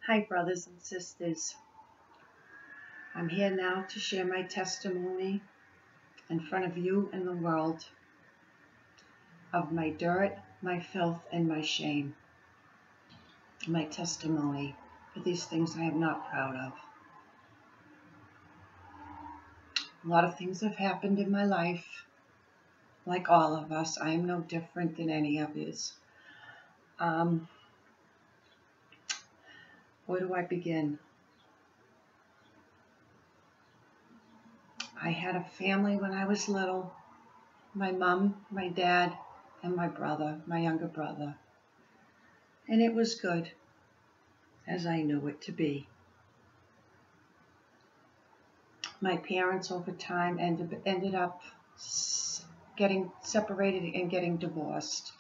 Hi, brothers and sisters. I'm here now to share my testimony in front of you and the world of my dirt, my filth, and my shame. My testimony for these things I am not proud of. A lot of things have happened in my life. Like all of us, I am no different than any of yous. Where do I begin? I had a family when I was little. My mom, my dad, and my brother, my younger brother. And it was good, as I knew it to be. My parents over time ended up getting separated and getting divorced.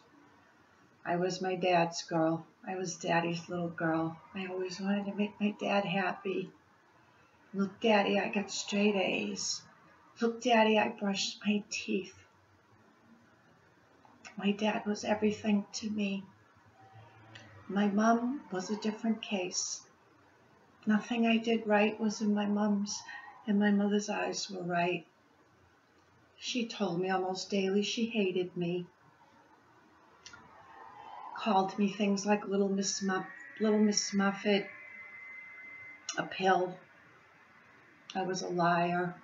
I was my dad's girl. I was daddy's little girl. I always wanted to make my dad happy. Look, daddy, I got straight A's. Look, daddy, I brushed my teeth. My dad was everything to me. My mom was a different case. Nothing I did right was in my mom's and my mother's eyes were right. She told me almost daily she hated me. Called me things like Little Miss Muffet, a pill. I was a liar.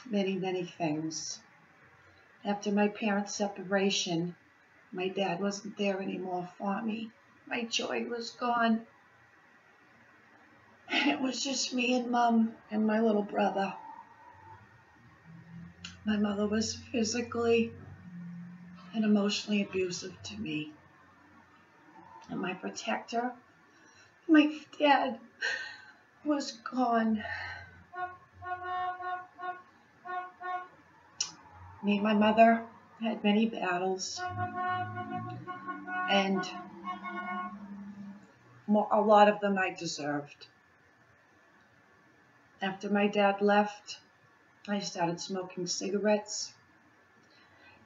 Many, many things. After my parents' separation, my dad wasn't there anymore for me. My joy was gone. And it was just me and Mom and my little brother. My mother was physically and emotionally abusive to me. And my protector, my dad, was gone. Me and my mother had many battles, and a lot of them I deserved. After my dad left, I started smoking cigarettes.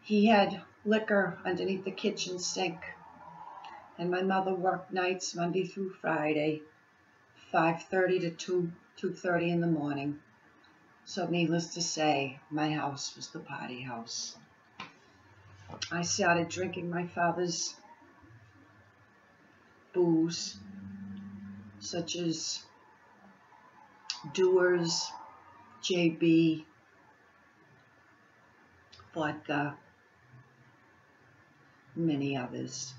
He had liquor underneath the kitchen sink, and my mother worked nights Monday through Friday, 5:30 to 2:30 in the morning. So needless to say, my house was the party house. I started drinking my father's booze, such as Dewar's, JB, vodka, many others.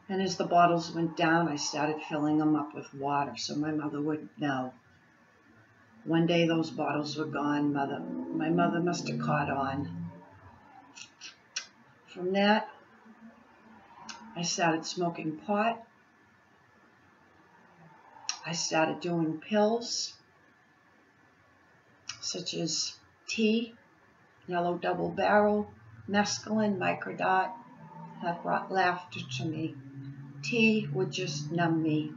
And as the bottles went down, I started filling them up with water so my mother wouldn't know. One day those bottles were gone. My mother must have caught on. From that, I started smoking pot. I started doing pills, such as tea, yellow double barrel, mescaline, microdot. That brought laughter to me. Tea would just numb me.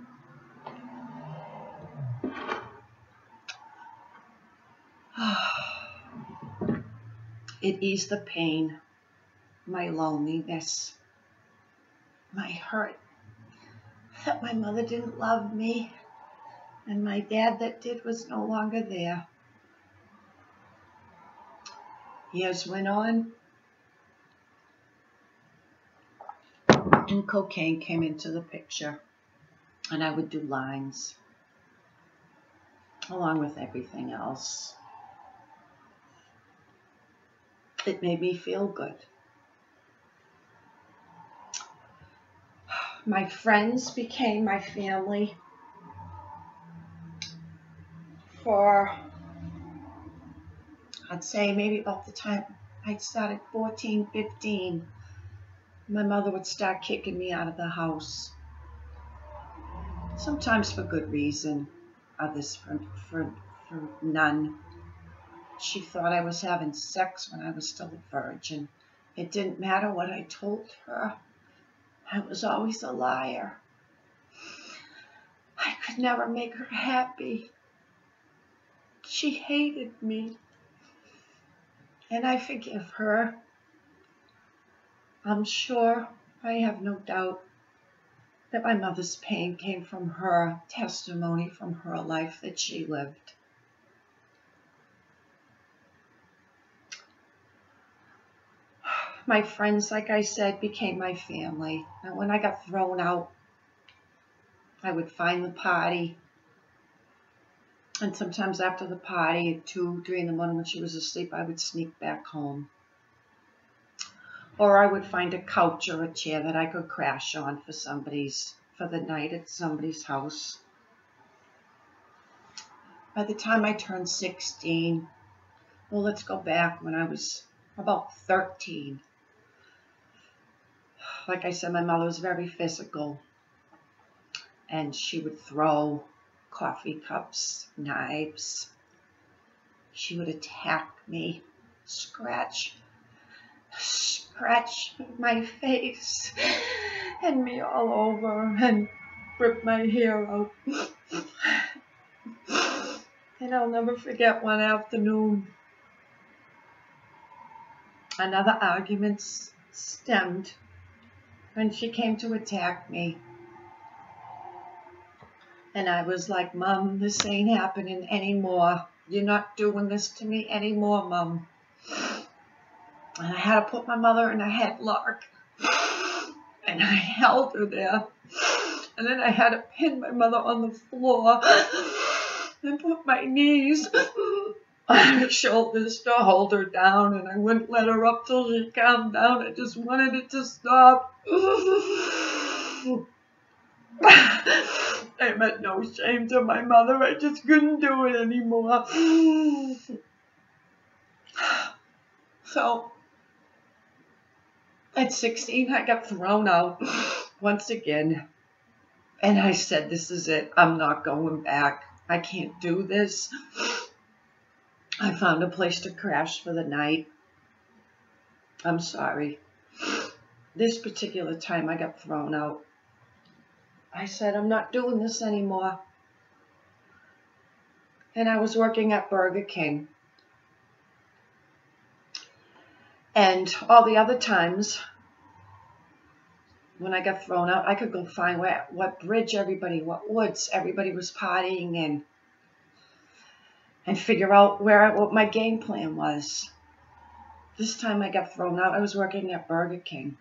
It eased the pain, my loneliness, my hurt that my mother didn't love me and my dad that did was no longer there. Years went on and cocaine came into the picture, and I would do lines along with everything else. It made me feel good. My friends became my family for, I'd say maybe about the time I started 14, 15. My mother would start kicking me out of the house. Sometimes for good reason, others for none. She thought I was having sex when I was still a virgin. It didn't matter what I told her. I was always a liar. I could never make her happy. She hated me. And I forgive her. I'm sure, I have no doubt, that my mother's pain came from her testimony, from her life that she lived. My friends, like I said, became my family. And when I got thrown out, I would find the party. And sometimes after the party, at 2, 3 in the morning when she was asleep, I would sneak back home. Or I would find a couch or a chair that I could crash on for the night at somebody's house. By the time I turned 16, well, let's go back when I was about 13. Like I said, my mother was very physical, and she would throw coffee cups, knives. She would attack me, scratch my face and me all over and rip my hair out. And I'll never forget one afternoon, another argument stemmed when she came to attack me. And I was like, Mom, this ain't happening anymore. You're not doing this to me anymore, Mom. And I had to put my mother in a headlock. And I held her there. And then I had to pin my mother on the floor and put my knees on her shoulders to hold her down. And I wouldn't let her up till she calmed down. I just wanted it to stop. I meant no shame to my mother. I just couldn't do it anymore. So, at 16, I got thrown out once again. And I said, this is it. I'm not going back. I can't do this. I found a place to crash for the night. I'm sorry. This particular time I got thrown out. I said, I'm not doing this anymore. And I was working at Burger King. And all the other times when I got thrown out, I could go find what bridge what woods everybody was partying in, and figure out what my game plan was. This time I got thrown out. I was working at Burger King.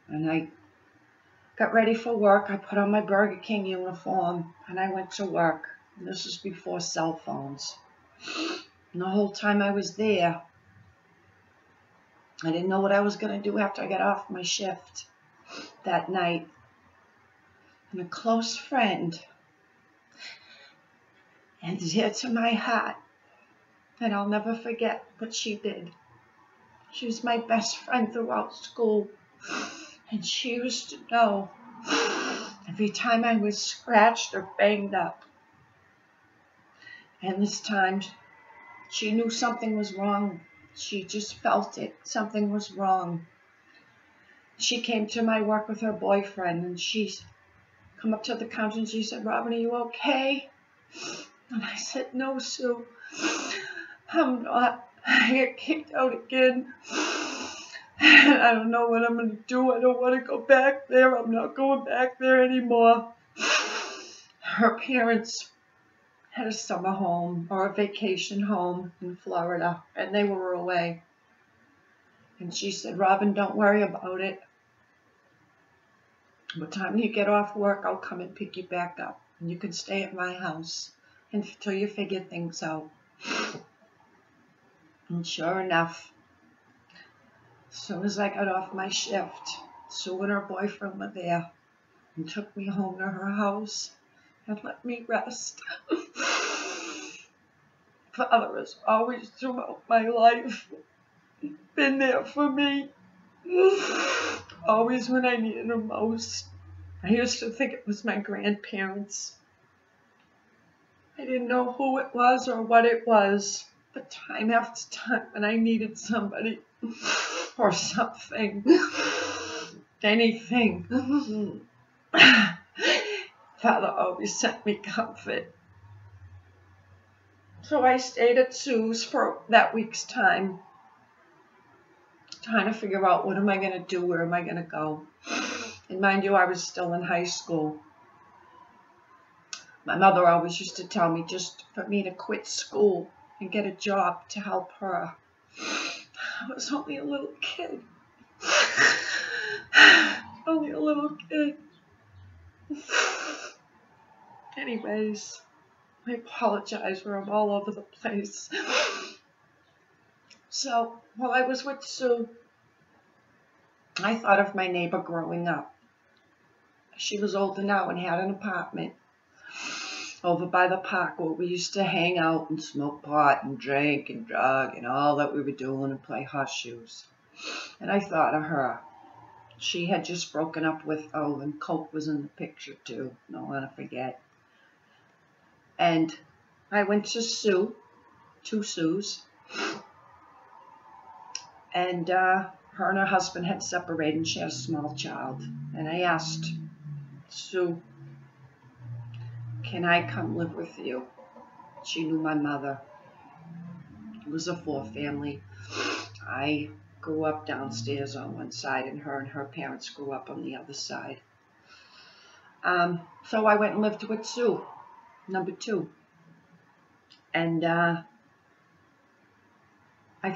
And I got ready for work. I put on my Burger King uniform and I went to work. And this was before cell phones. And the whole time I was there, I didn't know what I was going to do after I got off my shift that night. And a close friend, and dear to my heart, and I'll never forget what she did. She was my best friend throughout school. And she used to know every time I was scratched or banged up. And this time, she knew something was wrong. She just felt it. Something was wrong. She came to my work with her boyfriend, and she come up to the counter and she said, Robin, are you okay? And I said, no, Sue, I'm not. I get kicked out again. I don't know what I'm going to do. I don't want to go back there. I'm not going back there anymore. Her parents had a summer home or a vacation home in Florida, and they were away. And she said, Robin, don't worry about it. What time you get off work, I'll come and pick you back up. And you can stay at my house until you figure things out. And sure enough, as soon as I got off my shift, Sue and her boyfriend were there and took me home to her house and let me rest. Father has always, throughout my life, been there for me. Always when I needed him most. I used to think it was my grandparents. I didn't know who it was or what it was, but time after time when I needed somebody or something, anything, Father always sent me comfort. So I stayed at Sue's for that week's time, trying to figure out what am I going to do, where am I going to go. And mind you, I was still in high school. My mother always used to tell me just for me to quit school and get a job to help her. I was only a little kid. Only a little kid. Anyways, I apologize for I'm all over the place. So, while I was with Sue, I thought of my neighbor growing up. She was older now and had an apartment over by the park where we used to hang out and smoke pot and drink and drug and all that we were doing and play horseshoes. And I thought of her. She had just broken up with, and Coke was in the picture too. Don't want to forget. And I went to Sue, two Sues, and her and her husband had separated and she had a small child. And I asked Sue, can I come live with you? She knew my mother. It was a four-family. I grew up downstairs on one side, and her parents grew up on the other side. So I went and lived with Sue, number 2. And I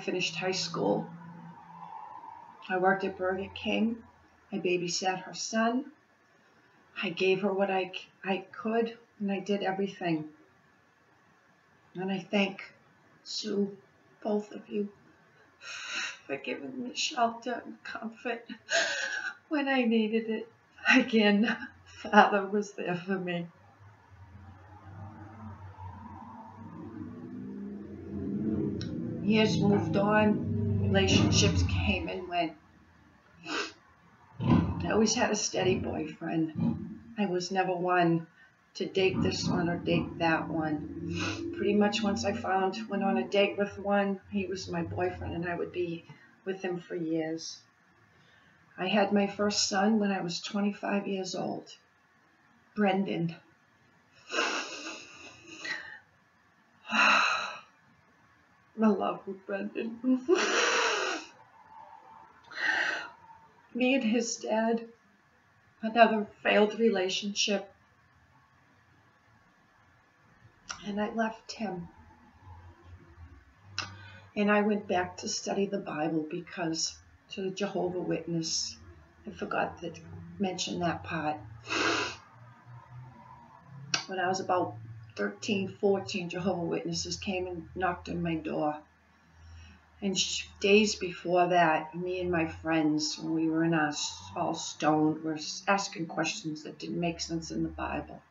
finished high school. I worked at Burger King. I babysat her son. I gave her what I could, and I did everything. And I thank Sue, both of you, for giving me shelter and comfort when I needed it. Again, Father was there for me. Years moved on, relationships came and went. I always had a steady boyfriend. I was never one to date this one or date that one. Pretty much once I went on a date with one, he was my boyfriend and I would be with him for years. I had my first son when I was 25 years old, Brendan. My love with Brendan. Me and his dad, another failed relationship. And I left him. And I went back to study the Bible because to the Jehovah Witness, I forgot to mention that part. When I was about 13, 14, Jehovah Witnesses came and knocked on my door. And days before that, me and my friends, when we were all stoned, were asking questions that didn't make sense in the Bible.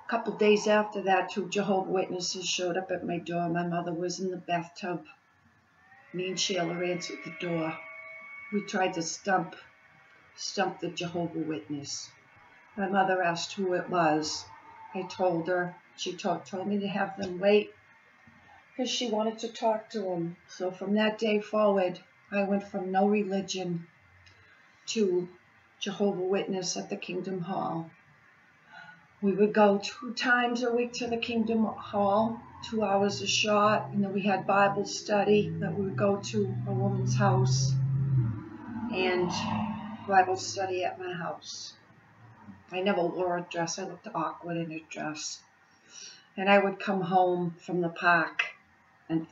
A couple days after that, 2 Jehovah Witnesses showed up at my door. My mother was in the bathtub. Me and Sheila answered the door. We tried to stump the Jehovah Witness. My mother asked who it was. I told her. She told me to have them wait because she wanted to talk to him. So from that day forward, I went from no religion to Jehovah Witness at the Kingdom Hall. We would go 2 times a week to the Kingdom Hall, 2 hours a shot, and then we had Bible study that we would go to a woman's house and Bible study at my house. I never wore a dress. I looked awkward in a dress. And I would come home from the park and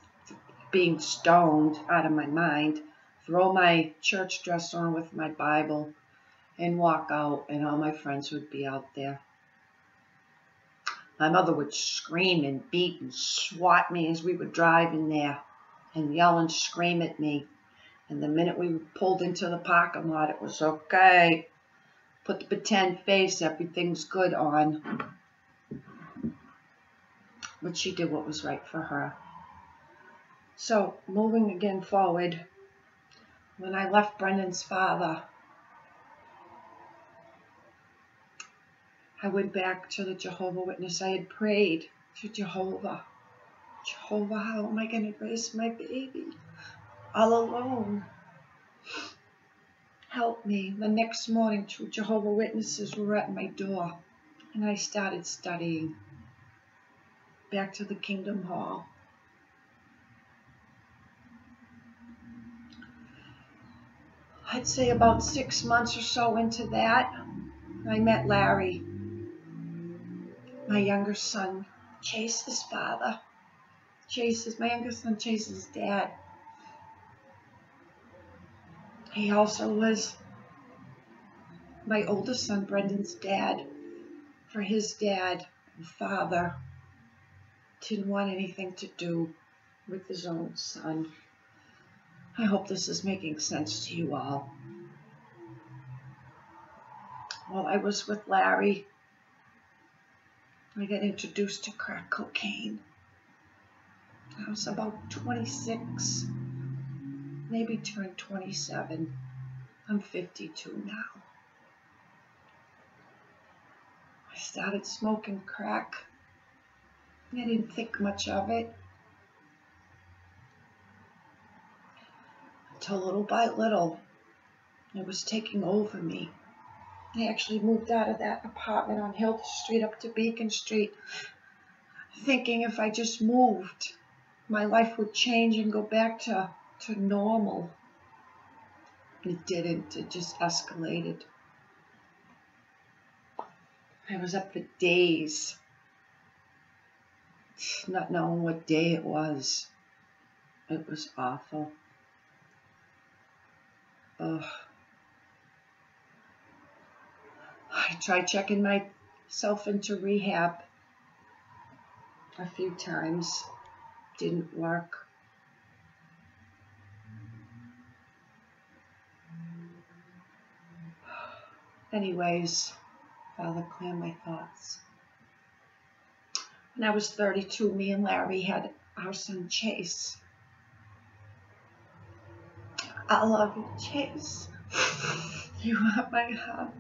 being stoned out of my mind, throw my church dress on with my Bible and walk out, and all my friends would be out there. My mother would scream and beat and swat me as we were driving there and yell and scream at me. And the minute we pulled into the parking lot, it was okay. Put the pretend face, everything's good on. But she did what was right for her. So, moving again forward, when I left Brendan's father, I went back to the Jehovah Witness. I had prayed to Jehovah. Jehovah, how am I going to raise my baby all alone? Help me. The next morning, 2 Jehovah Witnesses were at my door, and I started studying. Back to the Kingdom Hall. I'd say about 6 months or so into that, I met Larry. My younger son chased his father. My younger son chases his dad. He also was my oldest son, Brendan's dad. For his dad and father didn't want anything to do with his own son. I hope this is making sense to you all. While I was with Larry, I got introduced to crack cocaine. I was about 26, maybe turned 27. I'm 52 now. I started smoking crack. I didn't think much of it. Until little by little, it was taking over me. I actually moved out of that apartment on Hill Street up to Beacon Street, thinking if I just moved, my life would change and go back to normal. It didn't. It just escalated. I was up for days, not knowing what day it was. It was awful. Ugh. I tried checking myself into rehab a few times. Didn't work. Anyways, Father, clear my thoughts. When I was 32, me and Larry had our son Chase. I love you, Chase. You are my heart.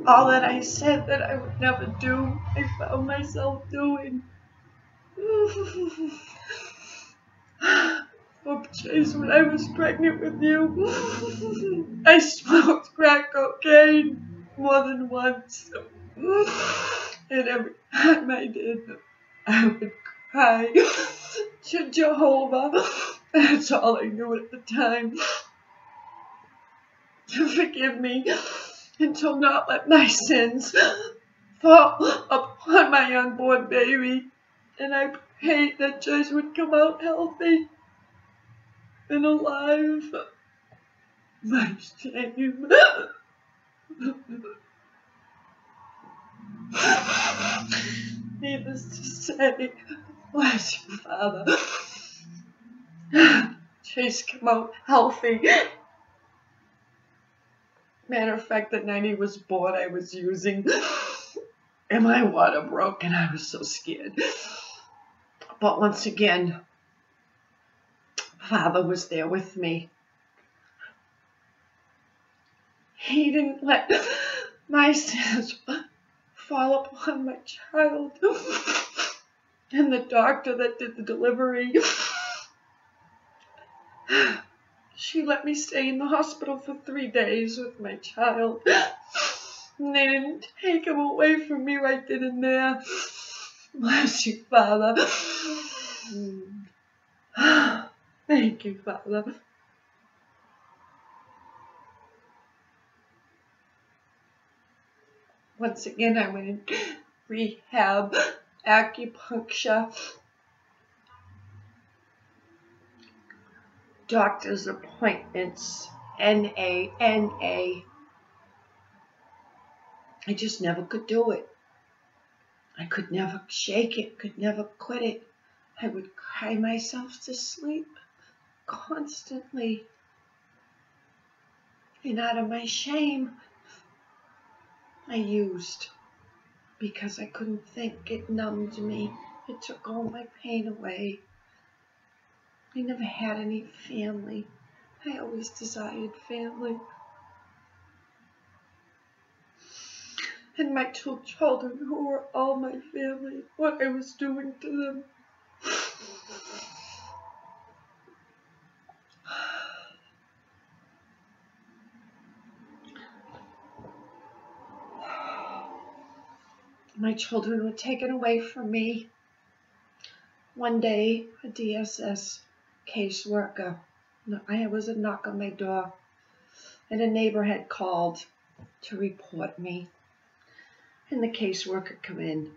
All that I said that I would never do, I found myself doing. Oh, Chase, when I was pregnant with you, I smoked crack cocaine more than once. And every time I did, I would cry to Jehovah. That's all I knew at the time. To forgive me and to not let my sins fall upon my unborn baby. And I prayed that Joyce would come out healthy and alive. My shame. Needless to say, bless you, Father. Chase come out healthy. Matter of fact, the night he was born, I was using, and my water broke, and I was so scared. But once again, Father was there with me. He didn't let my sins fall upon my child. And the doctor that did the delivery, she let me stay in the hospital for 3 days with my child. And they didn't take him away from me right then and there. Bless you, Father. Thank you, Father. Once again, I went in rehab, acupuncture, doctor's appointments, NA. I just never could do it. I could never shake it, could never quit it. I would cry myself to sleep constantly. And out of my shame, I used, because I couldn't think. It numbed me. It took all my pain away. I never had any family. I always desired family. And my 2 children, who were all my family, what I was doing to them. My children were taken away from me. One day, a DSS caseworker I was a knock on my door, and a neighbor had called to report me. And the caseworker come in,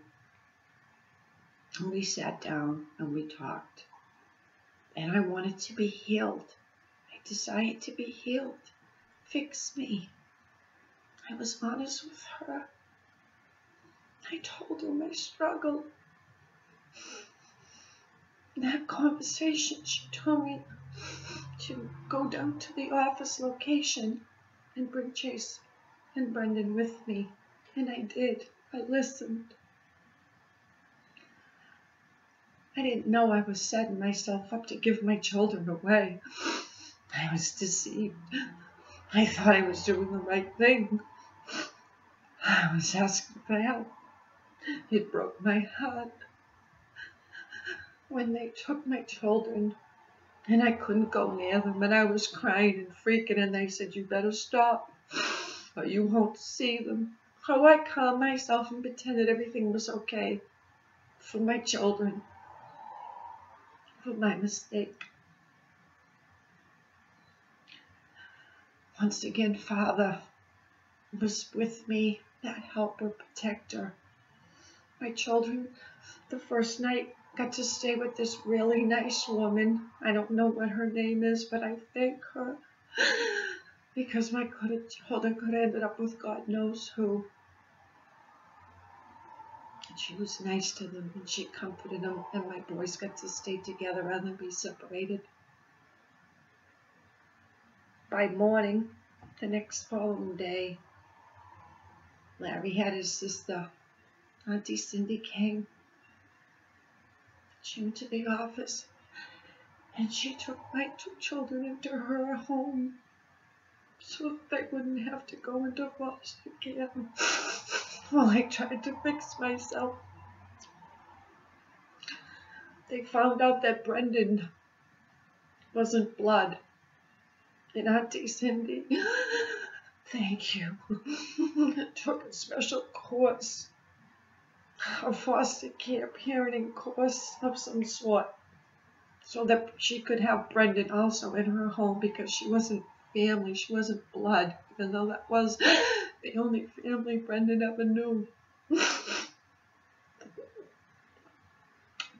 and we sat down and we talked. And I wanted to be healed. I desired to be healed. Fix me. I was honest with her. I told her my struggle. In that conversation, she told me to go down to the office location and bring Chase and Brendan with me. And I did. I listened. I didn't know I was setting myself up to give my children away. I was deceived. I thought I was doing the right thing. I was asking for help. It broke my heart when they took my children and I couldn't go near them, and I was crying and freaking, and they said, "You better stop or you won't see them." So I calmed myself and pretended everything was okay for my children, for my mistake. Once again, Father was with me, that helper, protector. My children, the first night, got to stay with this really nice woman. I don't know what her name is, but I thank her because my children could have ended up with God knows who. And she was nice to them, and she comforted them, and my boys got to stay together rather than be separated. By morning, the next following day, Larry had his sister, Auntie Cindy, came. She went to the office, and she took my two children into her home so they wouldn't have to go into foster care while I tried to fix myself. They found out that Brendan wasn't blood, and Auntie Cindy, thank you, took a special course, a foster care parenting course of some sort, so that she could have Brendan also in her home, because she wasn't family, she wasn't blood, even though that was the only family Brendan ever knew.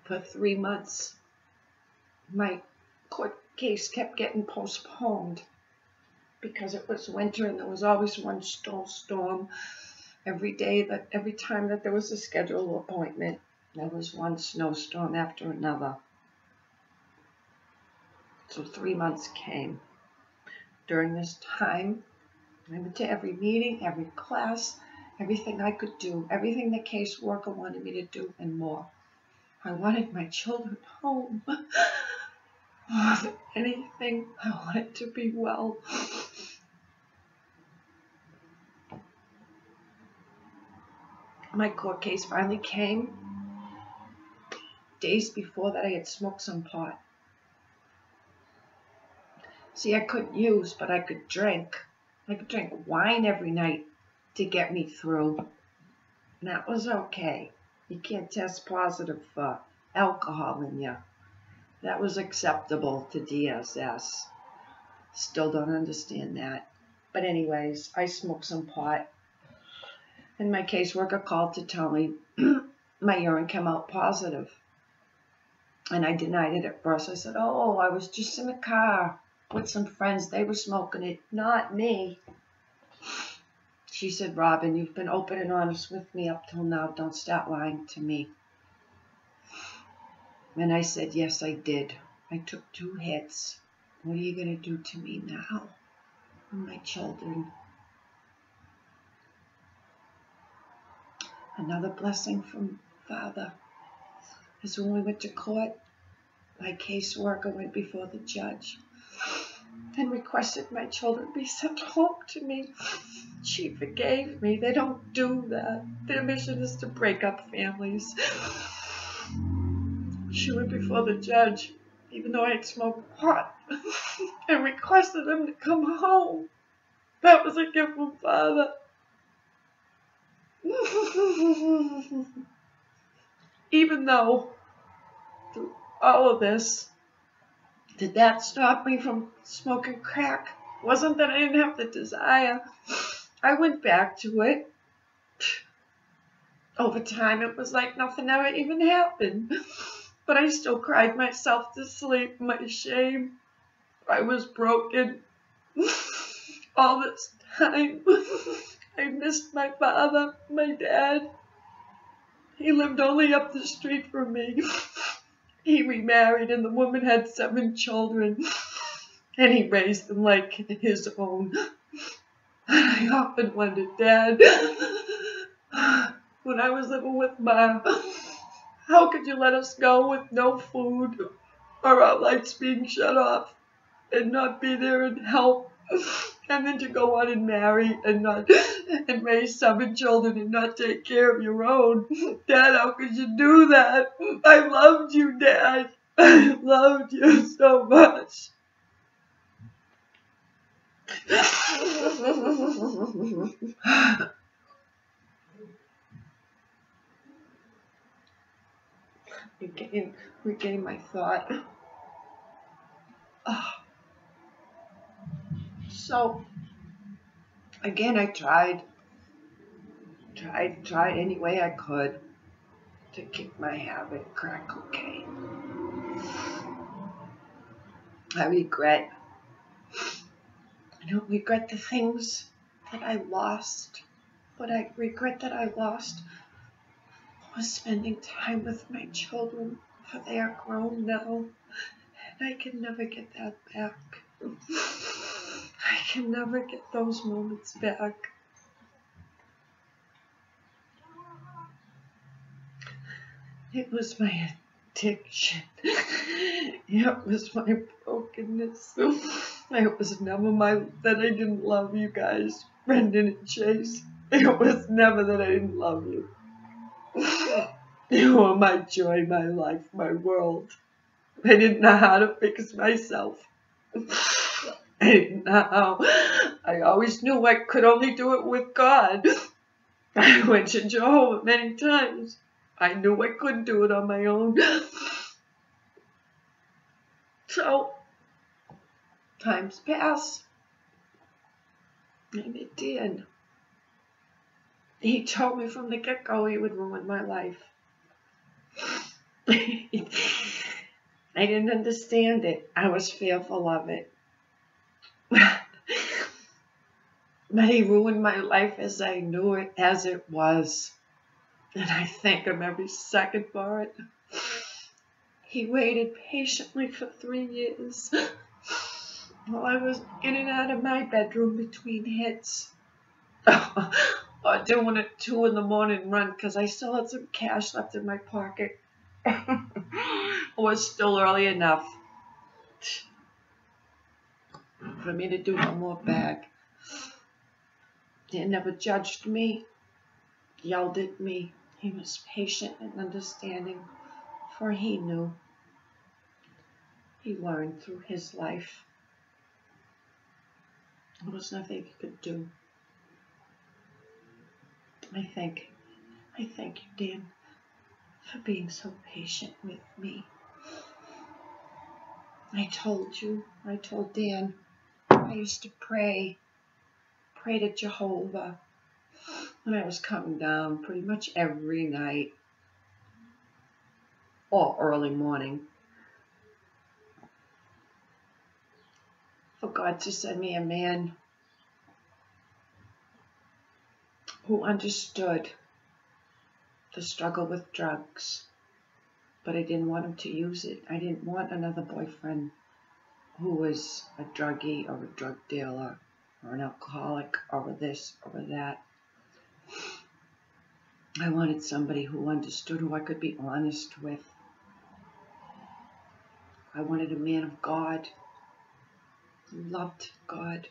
For 3 months, my court case kept getting postponed because it was winter and there was always one snowstorm every time that there was a scheduled appointment. There was one snowstorm after another. So 3 months came. During this time, I went to every meeting, every class, everything I could do, everything the caseworker wanted me to do, and more. I wanted my children home. More than anything, I wanted to be well. My court case finally came. Days before that, I had smoked some pot. See, I couldn't use, but I could drink. I could drink wine every night to get me through. And that was okay. You can't test positive for alcohol in you. That was acceptable to DSS. Still don't understand that. But anyways, I smoked some pot. And my caseworker called to tell me my urine came out positive. And I denied it at first. I said, "Oh, I was just in the car with some friends. They were smoking it, not me." She said, "Robin, you've been open and honest with me up till now. Don't start lying to me." And I said, "Yes, I did. I took 2 hits. What are you going to do to me now? My children." Another blessing from Father is when we went to court, my caseworker went before the judge and requested my children be sent home to me. She forgave me. They don't do that. Their mission is to break up families. She went before the judge, even though I had smoked pot, and requested them to come home. That was a gift from Father. Even though through all of this, Did that stop me from smoking crack? Wasn't that I didn't have the desire. I went back to it. Over time, it was like nothing ever even happened. But I still cried myself to sleep. My shame. I was broken. All this time, I missed my father, my dad. He lived only up the street from me. He remarried and the woman had 7 children. And he raised them like his own. I often wondered, Dad, when I was living with Mom, how could you let us go with no food or our lights being shut off and not be there and help? And then to go on and marry and raise 7 children and not take care of your own. Dad, how could you do that? I loved you, Dad. I loved you so much. Regain my thought. So, again, I tried any way I could to kick my habit, crack cocaine. I don't regret the things that I lost. What I regret that I lost was spending time with my children, for they are grown now, and I can never get that back. I can never get those moments back. It was my addiction. It was my brokenness. It was never that I didn't love you guys, Brendan and Chase. It was never that I didn't love you. You were my joy, my life, my world. I didn't know how to fix myself. I didn't know how. I always knew I could only do it with God. I went to Jehovah many times. I knew I couldn't do it on my own. So, times pass. And it did. He told me from the get-go he would ruin my life. I didn't understand it. I was fearful of it. But he ruined my life as I knew it, as it was. And I thank him every second for it. He waited patiently for 3 years while I was in and out of my bedroom between hits. Or doing it 2 in the morning run because I still had some cash left in my pocket. It was still early enough for me to do one more bag. He never judged me, yelled at me. He was patient and understanding, for he knew. He learned through his life. There was nothing he could do. I thank you, Dan, for being so patient with me. I told Dan, I used to pray to Jehovah when I was coming down pretty much every night or early morning for God to send me a man who understood the struggle with drugs, but I didn't want him to use it. I didn't want another boyfriend who was a druggie or a drug dealer or an alcoholic or this or that. I wanted somebody who understood, who I could be honest with. I wanted a man of God, who loved God,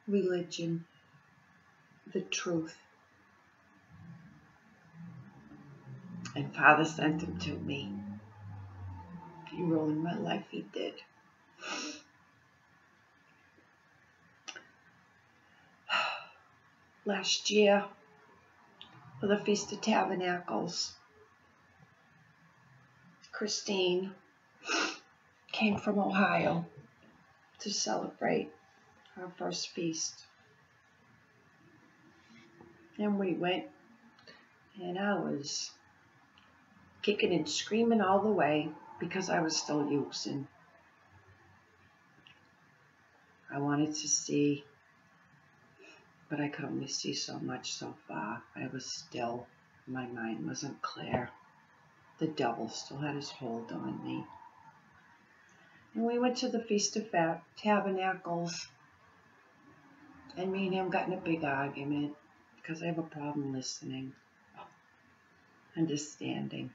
religion, the truth. And Father sent him to me. He ruined my life, he did. Last year, for the Feast of Tabernacles, Christine came from Ohio to celebrate our first feast. And we went, and I was kicking and screaming all the way because I was still using. I wanted to see, but I could only see so much so far. I was still, my mind wasn't clear. The devil still had his hold on me. And we went to the Feast of Tabernacles, and me and him got in a big argument because I have a problem listening, understanding.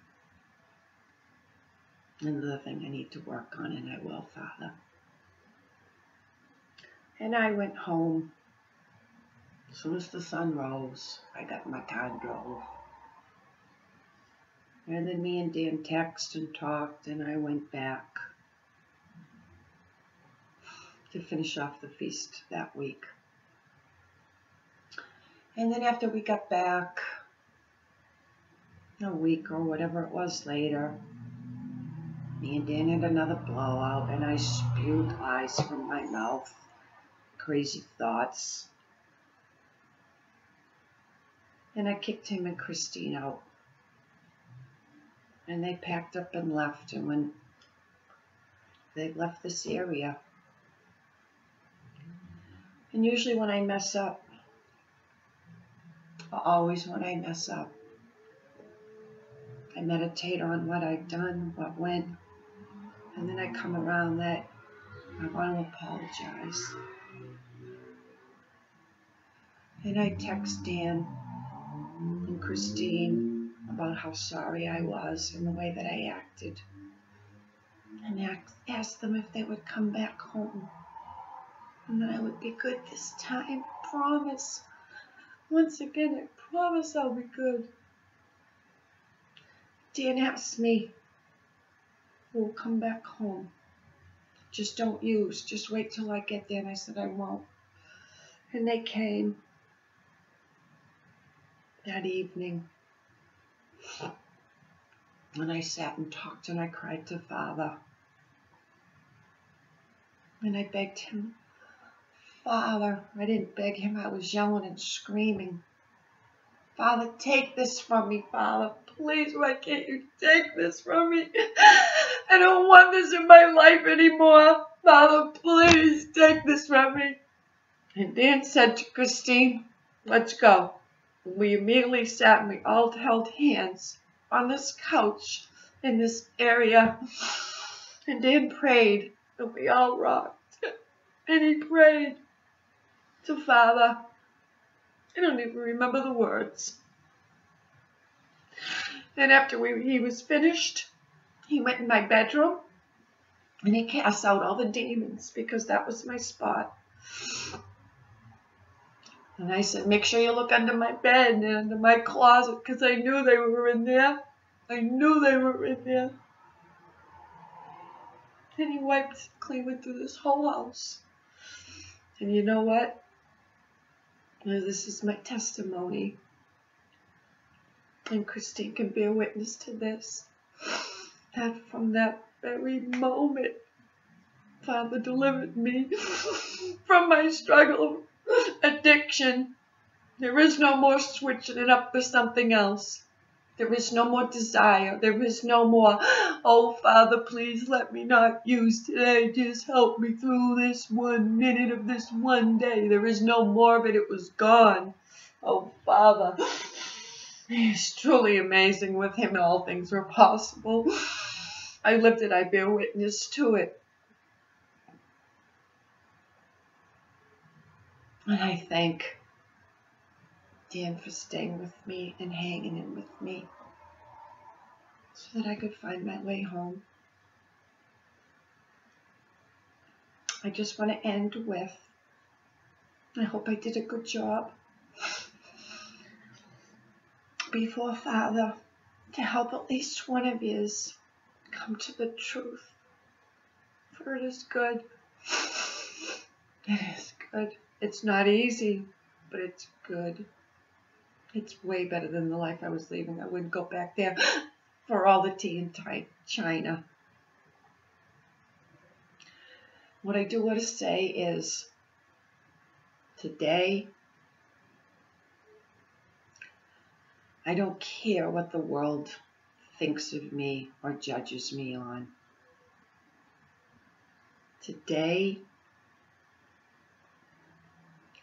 Another thing I need to work on, and I will, Father. And I went home. As soon as the sun rose, I got in my car and drove. And then me and Dan texted and talked, and I went back to finish off the feast that week. And then after we got back, a week or whatever it was later, me and Dan had another blowout, and I spewed lies from my mouth, crazy thoughts. And I kicked him and Christine out. And they packed up and left, and when they left this area, and usually when I mess up, always when I mess up, I meditate on what I've done, what went, and then I come around that I want to apologize. And I text Dan and Christine about how sorry I was and the way that I acted, and asked them if they would come back home, and that I would be good this time. Promise. Once again, I promise I'll be good. Dan asked me, we'll come back home. Just don't use. Just wait till I get there. And I said I won't. And they came that evening. And I sat and talked and I cried to Father. And I begged him, Father, I didn't beg him, I was yelling and screaming. Father, take this from me, Father. Please, why can't you take this from me? I don't want this in my life anymore. Father, please take this from me. And Dan said to Christine, let's go. And we immediately sat and we all held hands on this couch in this area. And Dan prayed, and we all rocked. And he prayed to Father. I don't even remember the words. Then after he was finished, he went in my bedroom and he cast out all the demons because that was my spot. And I said, make sure you look under my bed and under my closet because I knew they were in there. I knew they were in there. And he wiped clean went through this whole house. And you know what? This is my testimony. And Christine can bear witness to this. That from that very moment, Father delivered me from my struggle of addiction. There is no more switching it up for something else. There is no more desire. There is no more, oh, Father, please let me not use today. Just help me through this 1 minute of this one day. There is no more of it. It was gone. Oh, Father. He's truly amazing. With him, all things are possible. I lived it. I bear witness to it. And I thank Dan for staying with me and hanging in with me so that I could find my way home. I just want to end with, I hope I did a good job before Father to help at least one of yous come to the truth. For it is good. It is good. It's not easy, but it's good. It's way better than the life I was leaving. I wouldn't go back there for all the tea and China. What I do want to say is, today, I don't care what the world thinks of me or judges me on. Today,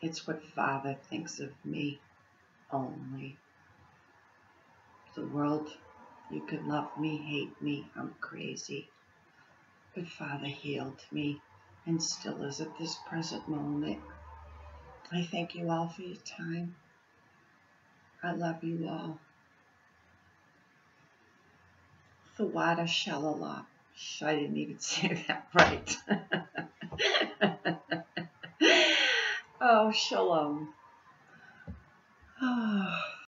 it's what Father thinks of me only. The world, you can love me, hate me, I'm crazy. But Father healed me and still is at this present moment. I thank you all for your time. I love you all. Thawada Shalala. I didn't even say that right. Oh, shalom. Oh.